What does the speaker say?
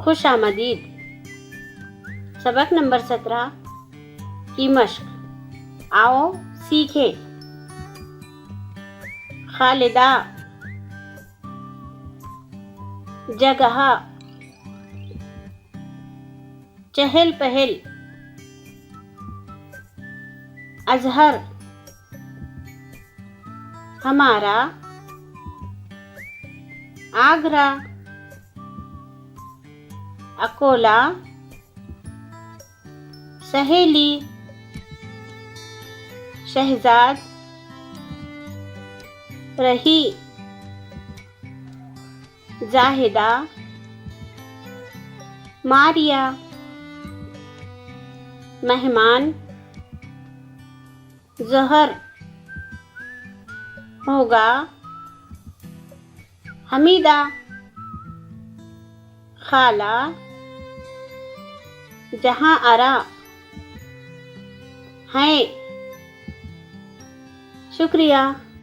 खुश आमदीद। सबक नंबर 17 की मश्क। आओ सीखें। खालिदा, जगह, चहल पहल, अजहर, हमारा, आगरा, अकोला, सहेली, शहजाद, रही, जाहिदा, मारिया, मेहमान, जहर, होगा, हमीदा, खाला, जहां आरा, हैं। शुक्रिया।